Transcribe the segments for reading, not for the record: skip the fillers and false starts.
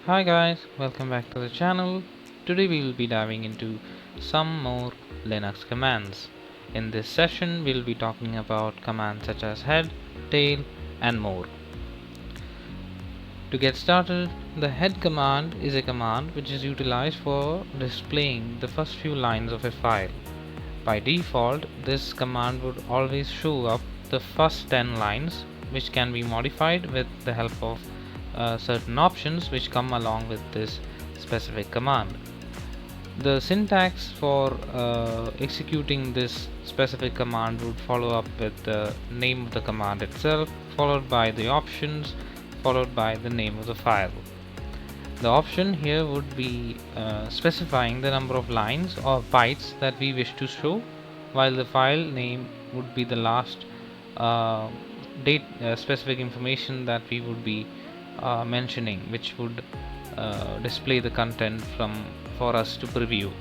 Hi guys, welcome back to the channel. Today we will be diving into some more Linux commands. In this session we will be talking about commands such as head, tail and more. To get started, the head command is a command which is utilized for displaying the first few lines of a file. By default, this command would always show up the first 10 lines, which can be modified with the help of certain options which come along with this specific command. The syntax for executing this specific command would follow up with the name of the command itself, followed by the options, followed by the name of the file. The option here would be specifying the number of lines or bytes that we wish to show, while the file name would be the last uh, date specific information that we would be mentioning, which would display the content for us to preview.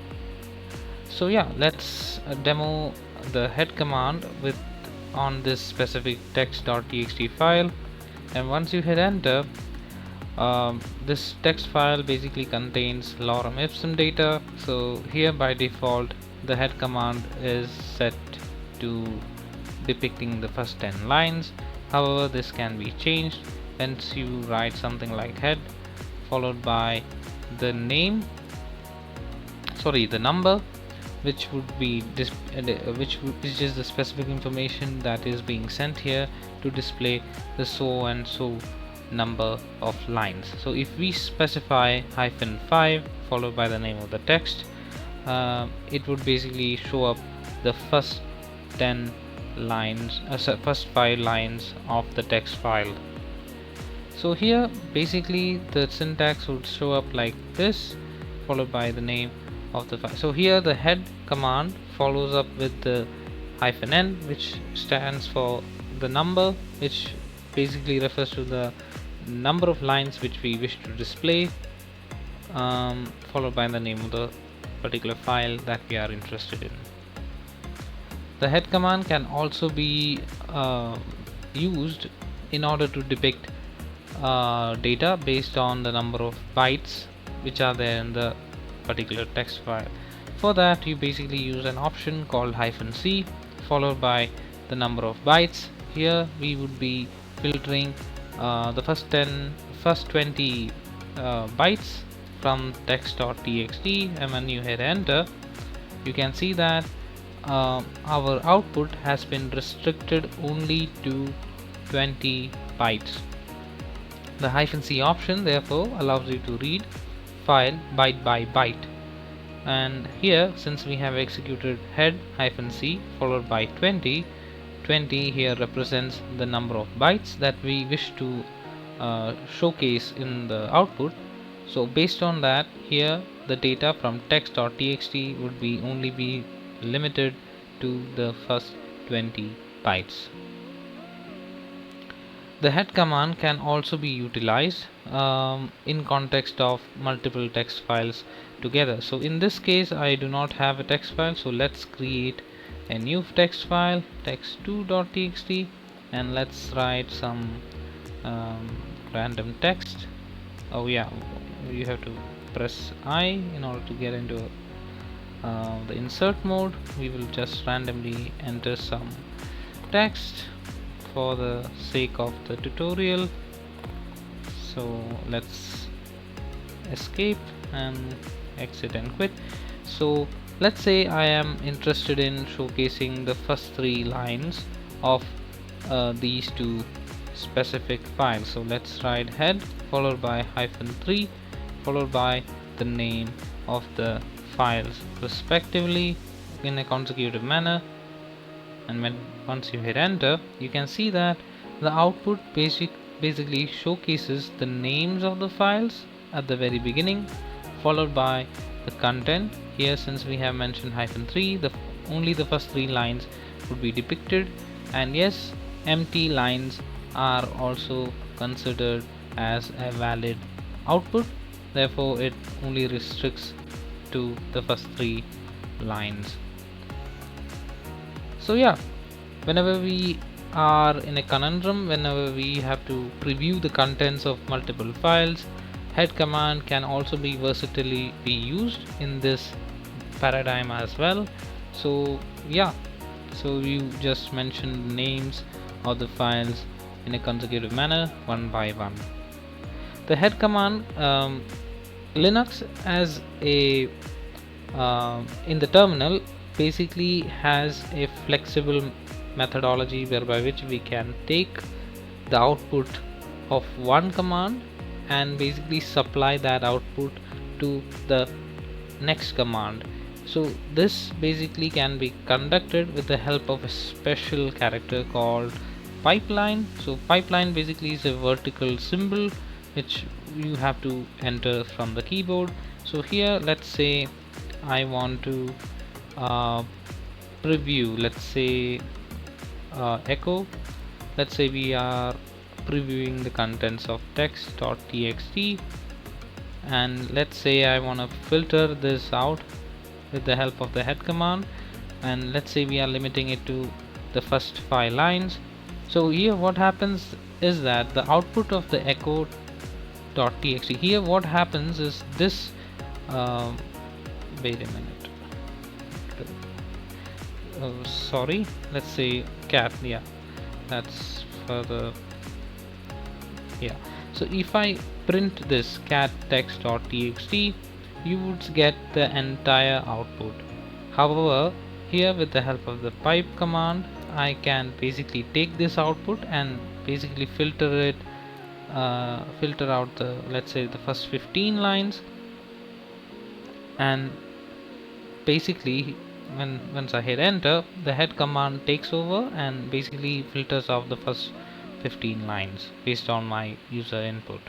So yeah, let's demo the head command with on this specific text.txt file, and once you hit enter, this text file basically contains lorem ipsum data. So here by default the head command is set to depicting the first 10 lines. However, this can be changed. Hence you write something like head followed by the number, which would be which is the specific information that is being sent here to display the so and so number of lines. So if we specify -5 followed by the name of the text, it would basically show up the first 10 lines, first 5 lines of the text file. So here basically the syntax would show up like this, followed by the name of the file. So here the head command follows up with the -n, which stands for the number, which basically refers to the number of lines which we wish to display, followed by the name of the particular file that we are interested in. The head command can also be used in order to depict data based on the number of bytes which are there in the particular text file. For that you basically use an option called -c followed by the number of bytes. Here we would be filtering the first 20 bytes from text.txt, and when you hit enter you can see that our output has been restricted only to 20 bytes. The -c option therefore allows you to read file byte by byte, and here since we have executed head -c followed by 20 here represents the number of bytes that we wish to showcase in the output. So based on that, here the data from text.txt would be only be limited to the first 20 bytes. The head command can also be utilized in context of multiple text files together. So in this case I do not have a text file, so let's create a new text file, text2.txt, and let's write some random text. Oh yeah, you have to press I in order to get into the insert mode. We will just randomly enter some text for the sake of the tutorial. So let's escape and exit and quit. So let's say I am interested in showcasing the first 3 lines of these two specific files. So let's write head followed by -3 followed by the name of the files respectively in a consecutive manner, and once you hit enter you can see that the output basically showcases the names of the files at the very beginning, followed by the content. Here since we have mentioned -3, only the first 3 lines would be depicted, and yes, empty lines are also considered as a valid output, therefore it only restricts to the first 3 lines. So yeah, whenever we are in a conundrum, whenever we have to preview the contents of multiple files, head command can also be versatilely be used in this paradigm as well. So yeah, so you just mention names of the files in a consecutive manner, one by one. The head command, Linux as a in the terminal basically has a flexible methodology whereby which we can take the output of one command and basically supply that output to the next command. So this basically can be conducted with the help of a special character called pipeline. So pipeline basically is a vertical symbol which you have to enter from the keyboard. So here let's say I want to uh, preview, let's say echo, let's say we are previewing the contents of text.txt, and let's say I want to filter this out with the help of the head command, and let's say we are limiting it to the first 5 lines. So here what happens is that the output of the echo.txt, here what happens is this wait a minute, sorry, let's say cat, yeah, that's for the, yeah. So if I print this cat text.txt, you would get the entire output. However, here with the help of the pipe command, I can basically take this output and basically filter it, filter out the, let's say, the first 15 lines, and basically once I hit enter, the head command takes over and basically filters out the first 15 lines based on my user input.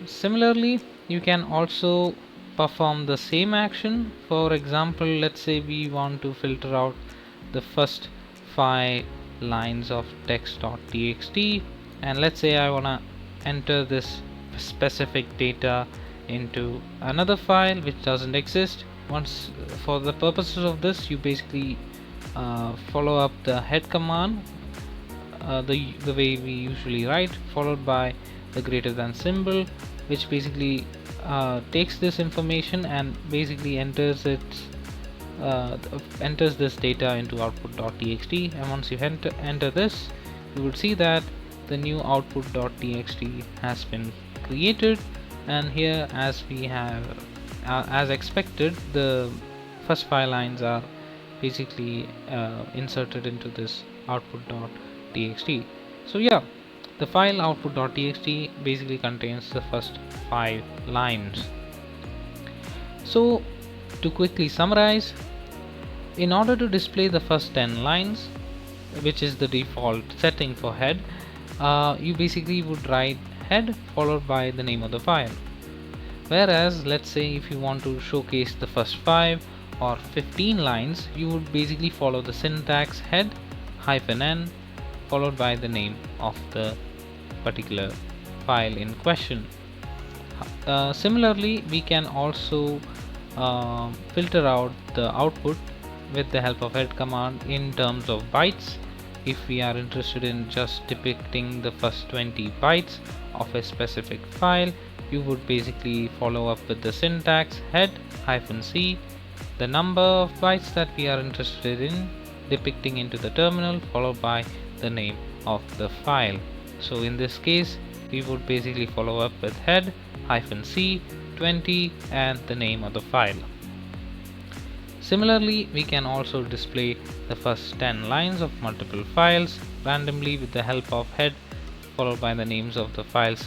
Similarly, you can also perform the same action. For example, let's say we want to filter out the first 5 lines of text.txt, and let's say I want to enter this specific data into another file which doesn't exist. Once, for the purposes of this, you basically follow up the head command the way we usually write, followed by the greater than symbol, which basically takes this information and basically enters this data into output.txt. And once you enter this, you will see that the new output.txt has been created, and here, as we have as expected, the first 5 lines are basically inserted into this output.txt. So yeah, the file output.txt basically contains the first 5 lines. So to quickly summarize, in order to display the first 10 lines, which is the default setting for head, you basically would write head followed by the name of the file. Whereas let's say if you want to showcase the first 5 or 15 lines, you would basically follow the syntax head -n followed by the name of the particular file in question. Similarly, we can also filter out the output with the help of head command in terms of bytes. If we are interested in just depicting the first 20 bytes of a specific file, you would basically follow up with the syntax head -c, the number of bytes that we are interested in depicting into the terminal, followed by the name of the file. So in this case, we would basically follow up with head -c 20 and the name of the file. Similarly, we can also display the first 10 lines of multiple files randomly with the help of head followed by the names of the files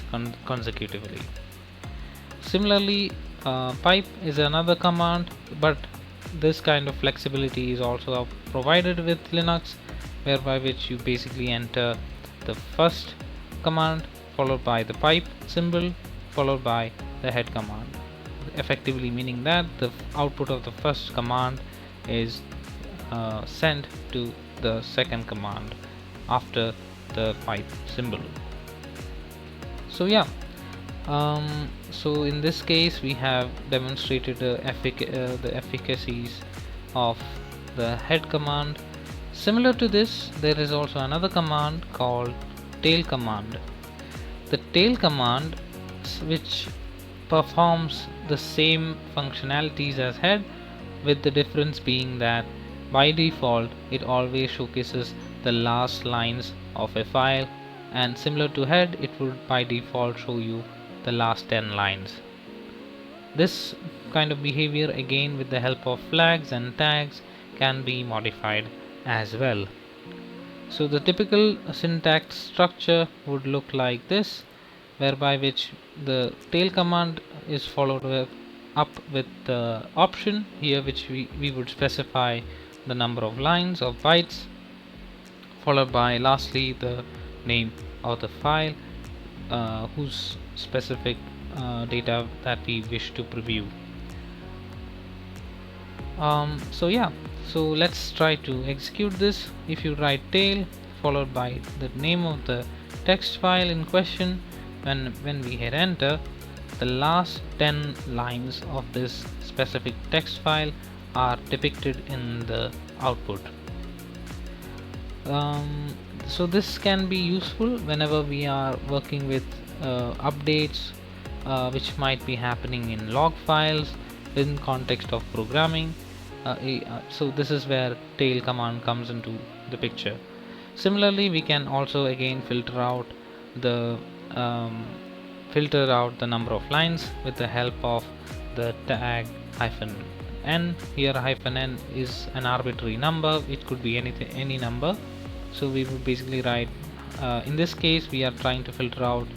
consecutively. Similarly, pipe is another command, but this kind of flexibility is also provided with Linux, whereby which you basically enter the first command followed by the pipe symbol followed by the head command, effectively meaning that the output of the first command is sent to the second command after the pipe symbol. So yeah, so in this case we have demonstrated the efficacies of the head command. Similar to this, there is also another command called tail command. the tail command, which performs the same functionalities as head, with the difference being that by default it always showcases the last lines of a file, and similar to head, it would by default show you the last 10 lines. This kind of behavior, again with the help of flags and tags, can be modified as well. So the typical syntax structure would look like this, whereby which the tail command is followed up with the option here, which we would specify the number of lines of bytes, followed by lastly the name of the file, whose specific data that we wish to preview. So let's try to execute this. If you write tail followed by the name of the text file in question, when we hit enter, the last 10 lines of this specific text file are depicted in the output. So this can be useful whenever we are working with updates which might be happening in log files in context of programming. So this is where tail command comes into the picture. Similarly, we can also again filter out the number of lines with the help of the tag -n. Here -n is an arbitrary number, it could be any number. So we would basically write, in this case we are trying to filter out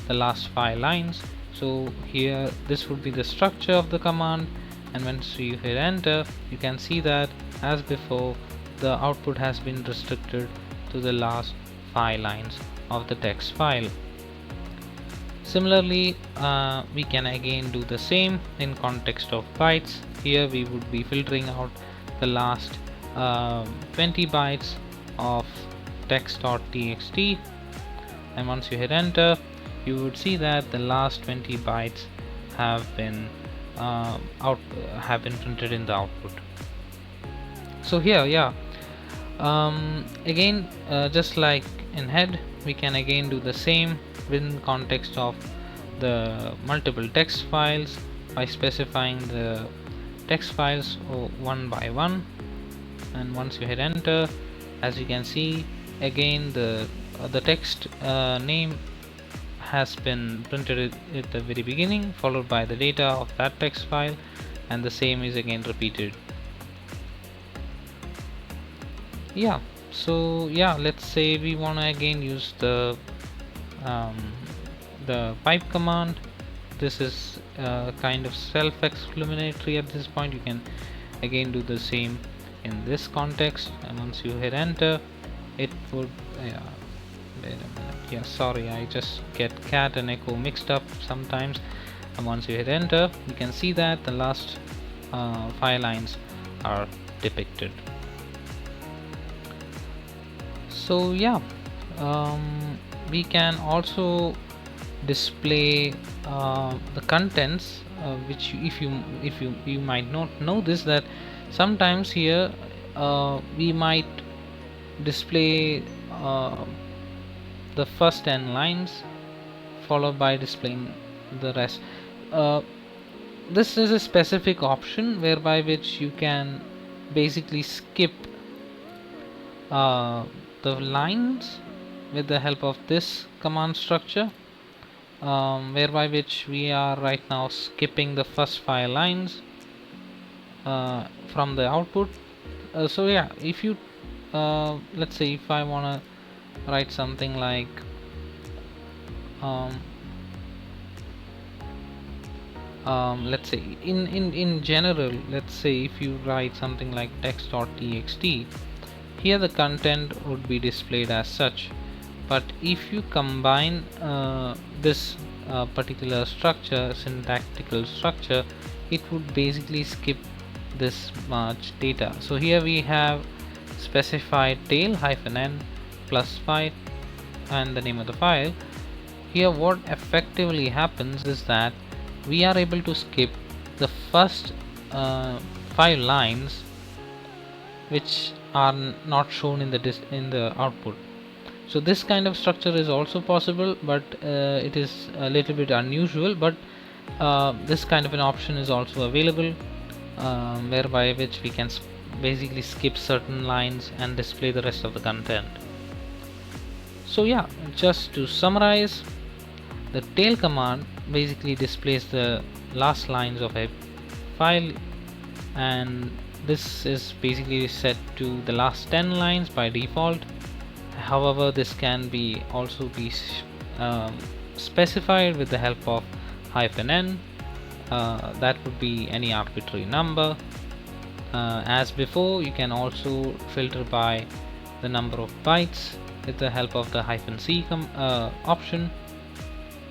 the last 5 lines. So here this would be the structure of the command, and once you hit enter, you can see that as before the output has been restricted to the last 5 lines of the text file. Similarly, we can again do the same in context of bytes. Here we would be filtering out the last 20 bytes of text.txt, and once you hit enter, you would see that the last 20 bytes have been printed in the output. So here, again, just like in head, we can again do the same within context of the multiple text files by specifying the text files one by one. And once you hit enter, as you can see, again the text name has been printed at the very beginning, followed by the data of that text file, and the same is again repeated. So let's say we want to again use the pipe command. This is kind of self-explanatory at this point. You can again do the same in this context, and once you hit enter, it would wait a minute. Sorry, I just get cat and echo mixed up sometimes. And once you hit enter, you can see that the last 5 lines are depicted. So we can also display the contents, which if you might not know this, that sometimes here we might display the first 10 lines followed by displaying the rest. This is a specific option whereby which you can basically skip the lines with the help of this command structure, whereby which we are right now skipping the first 5 lines from the output. So if you let's say if I want to write something like let's say in general, let's say if you write something like text.txt, here the content would be displayed as such. But if you combine this particular structure, syntactical structure, it would basically skip this much data. So here we have specified tail -n plus 5 and the name of the file. Here what effectively happens is that we are able to skip the first 5 lines which are not shown in the output. So this kind of structure is also possible, but it is a little bit unusual, but this kind of an option is also available, whereby which we can basically skip certain lines and display the rest of the content. So yeah, just to summarize, the tail command basically displays the last lines of a file, and this is basically set to the last 10 lines by default. However, this can be also be specified with the help of -n. That would be any arbitrary number. As before, you can also filter by the number of bytes with the help of the -c option,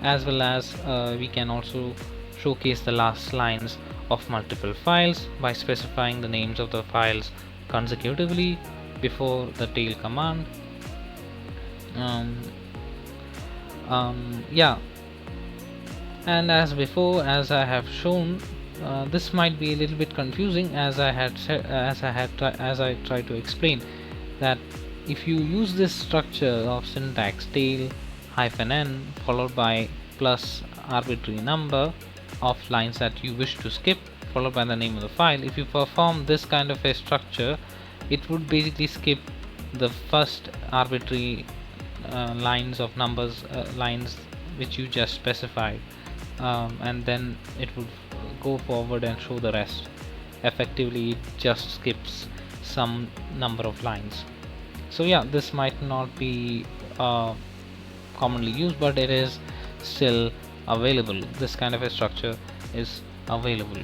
as well as we can also showcase the last lines of multiple files by specifying the names of the files consecutively before the tail command. Yeah, and as before, as I have shown, this might be a little bit confusing, as I had said, as I tried to explain, that if you use this structure of syntax tail -n followed by plus arbitrary number of lines that you wish to skip followed by the name of the file, if you perform this kind of a structure, it would basically skip the first arbitrary lines of numbers, lines which you just specified, and then it would go forward and show the rest. Effectively, it just skips some number of lines. So yeah, this might not be commonly used, but it is still available. This kind of a structure is available.